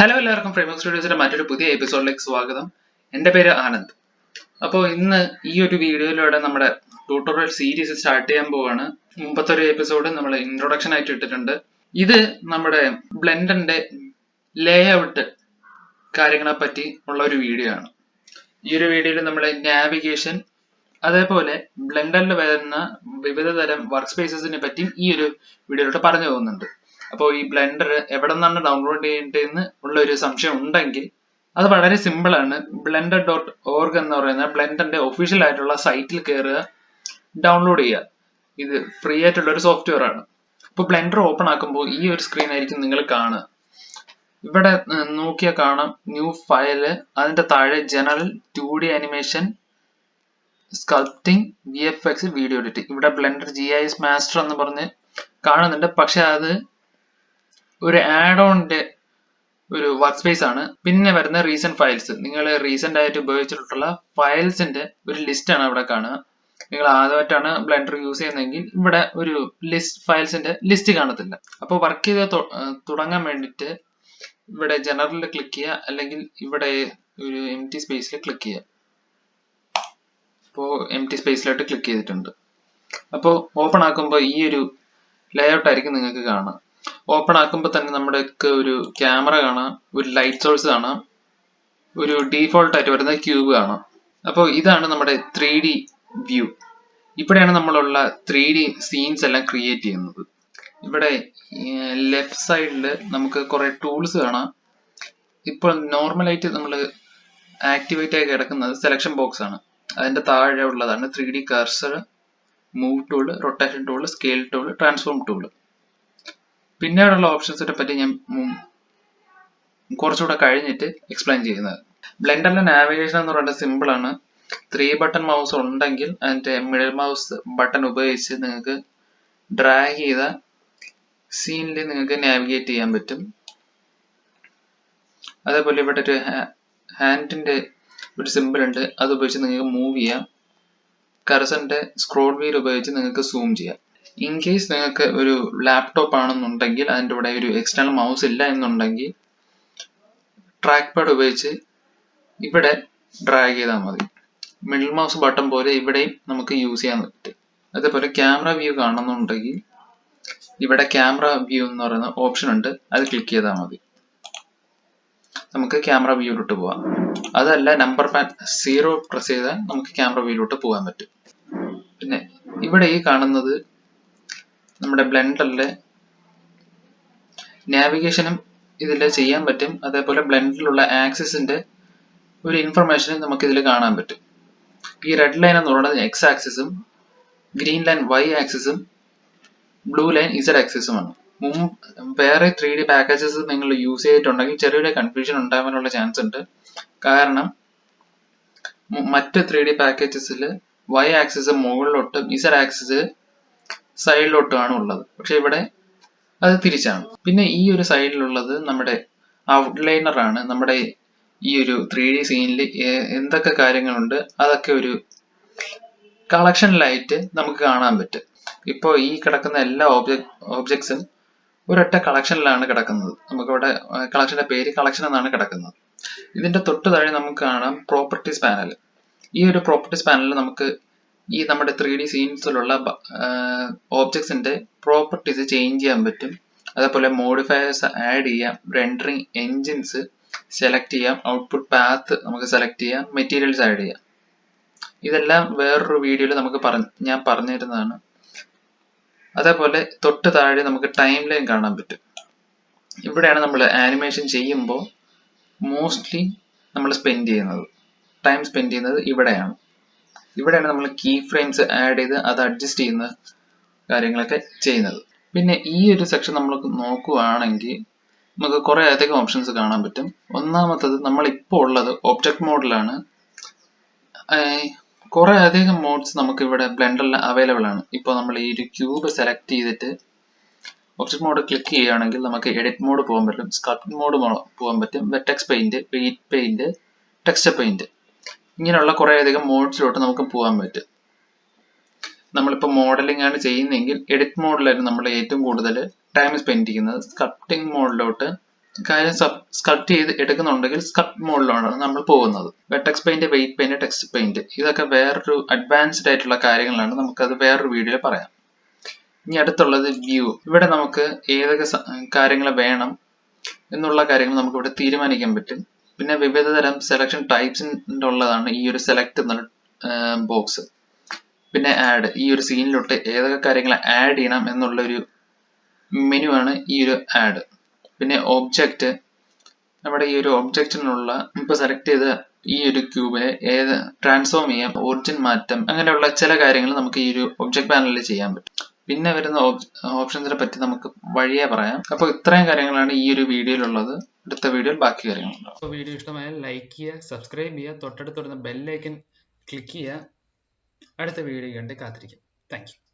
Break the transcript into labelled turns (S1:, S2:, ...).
S1: Hello എല്ലാവർക്കും framework സ്റ്റുഡിയോസിന്റെ മറ്റൊരു പുതിയ എപ്പിസോഡിലേക്ക് സ്വാഗതം. എൻ്റെ പേര് ആനന്ദ്. അപ്പോൾ ഇന്ന് ഈ ഒരു വീഡിയോയിലൂടെ നമ്മുടെ ട്യൂട്ടോറിയൽ സീരീസ് സ്റ്റാർട്ട് ചെയ്യാൻ പോവാണ്. മുമ്പത്തെ ഒരു എപ്പിസോഡ് നമ്മൾ ഇൻട്രൊഡക്ഷൻ ആയിട്ട് ഇട്ടിട്ടുണ്ട്. ഇത് നമ്മുടെ ബ്ലെൻഡറിന്റെ ലേ ഔട്ട് കാര്യങ്ങളെ പറ്റി ഉള്ള ഒരു വീഡിയോ ആണ്. ഈ ഒരു വീഡിയോയിൽ നമ്മൾ നാവിഗേഷൻ അതേപോലെ ബ്ലെൻഡറിൽ വരുന്ന വിവിധ തരം വർക്ക് സ്പേസസിനെ പറ്റി ഈ ഒരു വീഡിയോയിലോട്ട് പറഞ്ഞു പോകുന്നുണ്ട്. അപ്പോൾ ഈ ബ്ലെൻഡർ എവിടെ നിന്നാണ് ഡൗൺലോഡ് ചെയ്യേണ്ടതെന്ന് ഉള്ള ഒരു സംശയം ഉണ്ടെങ്കിൽ അത് വളരെ സിമ്പിൾ ആണ്. blender.org എന്ന് പറയുന്ന ബ്ലെൻഡറിന്റെ ഒഫീഷ്യൽ ആയിട്ടുള്ള സൈറ്റിൽ കയറുക, ഡൗൺലോഡ് ചെയ്യുക. ഇത് ഫ്രീ ആയിട്ടുള്ള ഒരു സോഫ്റ്റ്വെയർ ആണ്. അപ്പോൾ ബ്ലെൻഡർ ഓപ്പൺ ആക്കുമ്പോൾ ഈ ഒരു സ്ക്രീൻ ആയിരിക്കും നിങ്ങൾ കാണുക. ഇവിടെ നോക്കിയാൽ കാണാം ന്യൂ ഫയല്, അതിന്റെ താഴെ general 2D animation, sculpting, VFX, video editing. ഇവിടെ ബ്ലെൻഡർ GIS മാസ്റ്റർ എന്ന് പറഞ്ഞ് കാണുന്നുണ്ട്. പക്ഷെ അത് ഒരു ആഡ് ഓണിന്റെ ഒരു വർക്ക് സ്പേസ് ആണ്. പിന്നെ വരുന്ന റീസെന്റ് ഫയൽസ്, നിങ്ങൾ റീസെന്റ് ആയിട്ട് ഉപയോഗിച്ചിട്ടുള്ള ഫയൽസിന്റെ ഒരു ലിസ്റ്റ് ആണ് അവിടെ കാണുക. നിങ്ങൾ ആദ്യമായിട്ടാണ് ബ്ലെൻഡർ യൂസ് ചെയ്യുന്നതെങ്കിൽ ഇവിടെ ഒരു ലിസ്റ്റ് ഫയൽസിന്റെ ലിസ്റ്റ് കാണത്തില്ല. അപ്പോൾ വർക്ക് ചെയ്ത് തുടങ്ങാൻ വേണ്ടിയിട്ട് ഇവിടെ ജനറലിൽ ക്ലിക്ക് ചെയ്യുക, അല്ലെങ്കിൽ ഇവിടെ ഒരു എംപ്റ്റി സ്പേസിൽ ക്ലിക്ക് ചെയ്യുക. അപ്പോൾ എംപ്റ്റി സ്പേസിലോട്ട് ക്ലിക്ക് ചെയ്തിട്ടുണ്ട്. അപ്പോൾ ഓപ്പൺ ആക്കുമ്പോൾ ഈ ഒരു ലേഔട്ട് ആയിരിക്കും നിങ്ങൾക്ക് കാണാം. ഓപ്പൺ ആക്കുമ്പോൾ തന്നെ നമ്മുടെ ഒരു ക്യാമറ കാണാം, ഒരു ലൈറ്റ് സോഴ്സ് കാണാം, ഒരു ഡീഫോൾട്ട് ആയിട്ട് വരുന്ന ക്യൂബ് കാണാം. അപ്പോൾ ഇതാണ് നമ്മുടെ 3D വ്യൂ. ഇവിടെയാണ് നമ്മളുള്ള 3D സീൻസ് എല്ലാം ക്രിയേറ്റ് ചെയ്യുന്നത്. ഇവിടെ ലെഫ്റ്റ് സൈഡിൽ നമുക്ക് കുറെ ടൂൾസ് കാണാം. ഇപ്പോൾ നോർമലായിട്ട് നമ്മൾ ആക്ടിവേറ്റ് ആയി കിടക്കുന്നത് സെലക്ഷൻ ബോക്സ് ആണ്. അതിന്റെ താഴെ ഉള്ളതാണ് 3D cursor, move tool, rotation tool, scale tool, transform tool. പിന്നീടുള്ള ഓപ്ഷൻസിനെ പറ്റി ഞാൻ കുറച്ചുകൂടെ കഴിഞ്ഞിട്ട് എക്സ്പ്ലെയിൻ ചെയ്യുന്നത്. ബ്ലെൻഡറിലെ നാവിഗേഷൻ എന്ന് പറയുന്നത് സിമ്പിൾ ആണ്. 3 ബട്ടൺ മൗസ് ഉണ്ടെങ്കിൽ അതിന്റെ മിഡിൽ മൗസ് ബട്ടൺ ഉപയോഗിച്ച് നിങ്ങൾക്ക് ഡ്രാഗ് ചെയ്ത സീനിൽ നിങ്ങൾക്ക് നാവിഗേറ്റ് ചെയ്യാൻ പറ്റും. അതേപോലെ ഇവിടെ ഒരു ഹാൻഡിന്റെ ഒരു സിമ്പിൾ ഉണ്ട്, അത് ഉപയോഗിച്ച് നിങ്ങൾക്ക് മൂവ് ചെയ്യാം. കർസറിന്റെ സ്ക്രോൾ വീൽ ഉപയോഗിച്ച് നിങ്ങൾക്ക് സൂം ചെയ്യാം. ഇൻ കേസ് നിങ്ങൾക്ക് ഒരു ലാപ്ടോപ്പ് ആണെന്നുണ്ടെങ്കിൽ അതിൻ്റെ കൂടെ ഒരു എക്സ്റ്റേണൽ മൗസ് ഇല്ല എന്നുണ്ടെങ്കിൽ ട്രാക്ക് പാഡ് ഉപയോഗിച്ച് ഇവിടെ ഡ്രാഗ് ചെയ്താൽ മതി. മിഡിൽ മൗസ് ബട്ടൺ പോലെ ഇവിടെയും നമുക്ക് യൂസ് ചെയ്യാൻ പറ്റും. അതേപോലെ ക്യാമറ വ്യൂ കാണുന്നുണ്ടെങ്കിൽ ഇവിടെ ക്യാമറ വ്യൂ എന്ന് പറയുന്ന ഓപ്ഷൻ ഉണ്ട്, അത് ക്ലിക്ക് ചെയ്താൽ മതി. നമുക്ക് ക്യാമറ വ്യൂയിലോട്ട് പോവാം. അതല്ല നമ്പർ പാഡ് 0 പ്രസ് ചെയ്താൽ നമുക്ക് ക്യാമറ വ്യൂയിലോട്ട് പോകാൻ പറ്റും. പിന്നെ ഇവിടെ ഈ കാണുന്നത് നമ്മുടെ ബ്ലെൻഡറിലെ നാവിഗേഷനും ഇതിൽ ചെയ്യാൻ പറ്റും. അതേപോലെ ബ്ലെൻഡറിലുള്ള ആക്സിസിന്റെ ഒരു ഇൻഫർമേഷനും നമുക്ക് ഇതിൽ കാണാൻ പറ്റും. ഈ റെഡ് ലൈൻ എന്ന് പറയുന്നത് X ആക്സിസും, ഗ്രീൻ ലൈൻ Y ആക്സിസും, ബ്ലൂ ലൈൻ Z ആക്സിസുമാണ്. വേറെ 3D പാക്കേജസ് നിങ്ങൾ യൂസ് ചെയ്തിട്ടുണ്ടെങ്കിൽ ചെറിയൊരു കൺഫ്യൂഷൻ ഉണ്ടാകാനുള്ള ചാൻസ് ഉണ്ട്. കാരണം മറ്റ് 3D പാക്കേജസിൽ Y ആക്സിസ് മുകളിലോട്ടും Z ആക്സിസ് സൈഡിലോട്ടുമാണ് ഉള്ളത്. പക്ഷെ ഇവിടെ അത് തിരിച്ചാണ്. പിന്നെ ഈ ഒരു സൈഡിലുള്ളത് നമ്മുടെ ഔട്ട്ലൈനർ ആണ്. നമ്മുടെ ഈ ഒരു 3D സീനിൽ എന്തൊക്കെ കാര്യങ്ങളുണ്ട് അതൊക്കെ ഒരു കളക്ഷനിലായിട്ട് നമുക്ക് കാണാൻ പറ്റും. ഇപ്പോൾ ഈ കിടക്കുന്ന എല്ലാ ഓബ്ജക്ട്സും ഒരൊറ്റ കളക്ഷനിലാണ് കിടക്കുന്നത്. നമുക്കിവിടെ കളക്ഷന്റെ പേര് കളക്ഷൻ എന്നാണ് കിടക്കുന്നത്. ഇതിന്റെ തൊട്ട് താഴെ നമുക്ക് കാണാം പ്രോപ്പർട്ടീസ് പാനൽ. ഈ ഒരു പ്രോപ്പർട്ടീസ് പാനലിൽ നമുക്ക് ഈ നമ്മുടെ 3D സീൻസിലുള്ള ഓബ്ജക്ട്സിന്റെ പ്രോപ്പർട്ടീസ് ചേഞ്ച് ചെയ്യാൻ പറ്റും. അതേപോലെ മോഡിഫയേഴ്സ് ആഡ് ചെയ്യാം, റെൻഡറിങ് എൻജിൻസ് സെലക്ട് ചെയ്യാം, ഔട്ട്പുട്ട് പാത്ത് നമുക്ക് സെലക്ട് ചെയ്യാം, മെറ്റീരിയൽസ് ആഡ് ചെയ്യാം. ഇതെല്ലാം വേറൊരു വീഡിയോയിൽ നമുക്ക് ഞാൻ പറഞ്ഞിരുന്നതാണ്. അതേപോലെ തൊട്ട് താഴെ നമുക്ക് ടൈം ലൈൻ കാണാൻ പറ്റും. ഇവിടെയാണ് നമ്മൾ ആനിമേഷൻ ചെയ്യുമ്പോൾ മോസ്റ്റ്ലി നമ്മൾ ടൈം സ്പെൻഡ് ചെയ്യുന്നത് ഇവിടെയാണ്. ഇവിടെയാണ് നമ്മൾ കീ ഫ്രെയിംസ് ആഡ് ചെയ്ത് അത് അഡ്ജസ്റ്റ് ചെയ്യുന്ന കാര്യങ്ങളൊക്കെ ചെയ്യുന്നത്. പിന്നെ ഈ ഒരു സെക്ഷൻ നമ്മൾ നോക്കുകയാണെങ്കിൽ നമുക്ക് കുറെ അധികം ഓപ്ഷൻസ് കാണാൻ പറ്റും. ഒന്നാമത്തത് നമ്മൾ ഇപ്പോൾ ഉള്ളത് ഒബ്ജക്ട് മോഡിലാണ്. കുറെ അധികം മോഡ്സ് നമുക്ക് ഇവിടെ ബ്ലെൻഡറിൽ അവൈലബിൾ ആണ്. ഇപ്പോൾ നമ്മൾ ഈ ഒരു ക്യൂബ് സെലക്ട് ചെയ്തിട്ട് ഒബ്ജക്ട് മോഡ് ക്ലിക്ക് ചെയ്യുകയാണെങ്കിൽ നമുക്ക് എഡിറ്റ് മോഡ് പോകാൻ പറ്റും, സ്കൾപ്റ്റ് മോഡ് പോകാൻ പറ്റും, vertex paint, weight paint, texture paint, ഇങ്ങനെയുള്ള കുറെ അധികം മോഡ്സിലോട്ട് നമുക്ക് പോകാൻ പറ്റും. നമ്മളിപ്പോൾ മോഡലിംഗ് ആണ് ചെയ്യുന്നതെങ്കിൽ എഡിറ്റ് മോഡിലായിരുന്നു നമ്മൾ ഏറ്റവും കൂടുതൽ ടൈം സ്പെൻഡ് ചെയ്യുന്നത്. സ്കൾപ്റ്റിംഗ് മോഡിലോട്ട് കാര്യം സ്കൾപ്റ്റ് ചെയ്ത് എടുക്കുന്നുണ്ടെങ്കിൽ സ്കൾപ്റ്റ് മോഡിലാണ് നമ്മൾ പോകുന്നത്. Vertex paint, weight paint, text paint ഇതൊക്കെ വേറൊരു അഡ്വാൻസ്ഡ് ആയിട്ടുള്ള കാര്യങ്ങളാണ്. നമുക്കത് വേറൊരു വീഡിയോയിൽ പറയാം. ഇനി അടുത്തുള്ളത് വ്യൂ. ഇവിടെ നമുക്ക് ഏതൊക്കെ കാര്യങ്ങൾ വേണം എന്നുള്ള കാര്യങ്ങൾ നമുക്ക് ഇവിടെ തീരുമാനിക്കാൻ പറ്റും. പിന്നെ വിവിധ തരം സെലക്ഷൻ ടൈപ്സിൻ്റെ ഉള്ളതാണ് ഈ ഒരു സെലക്ട് എന്ന ബോക്സ്. പിന്നെ ആഡ്, ഈ ഒരു സീനിലോട്ട് ഏതൊക്കെ കാര്യങ്ങൾ ആഡ് ചെയ്യണം എന്നുള്ള ഒരു മെനു ആണ് ഈ ഒരു ആഡ്. പിന്നെ ഒബ്ജക്റ്റ്, നമ്മുടെ ഈ ഒരു ഒബ്ജക്റ്റിനുള്ള ഇപ്പൊ സെലക്ട് ചെയ്ത ഈ ഒരു ക്യൂബിനെ ഏത് ട്രാൻസ്ഫോം ചെയ്യാം, ഒറിജിൻ മാറ്റം, അങ്ങനെയുള്ള ചില കാര്യങ്ങൾ നമുക്ക് ഈ ഒരു ഒബ്ജക്ട് പാനലിൽ ചെയ്യാൻ പറ്റും. പിന്നെ വരുന്ന ഓപ്ഷൻസിനെ പറ്റി നമുക്ക് വഴിയെ പറയാം. അപ്പോൾ ഇത്രയും കാര്യങ്ങളാണ് ഈ ഒരു വീഡിയോയിലുള്ളത്. അടുത്ത വീഡിയോയിൽ ബാക്കി കാര്യങ്ങളുണ്ടാവും. അപ്പോൾ വീഡിയോ ഇഷ്ടമായാൽ ലൈക്ക് ചെയ്യുക, സബ്സ്ക്രൈബ് ചെയ്യുക, തൊട്ടടുത്ത് വരുന്ന ബെല്ലൈക്കൻ ക്ലിക്ക് ചെയ്യുക. അടുത്ത വീഡിയോ കണ്ട് കാത്തിരിക്കും. Thank you.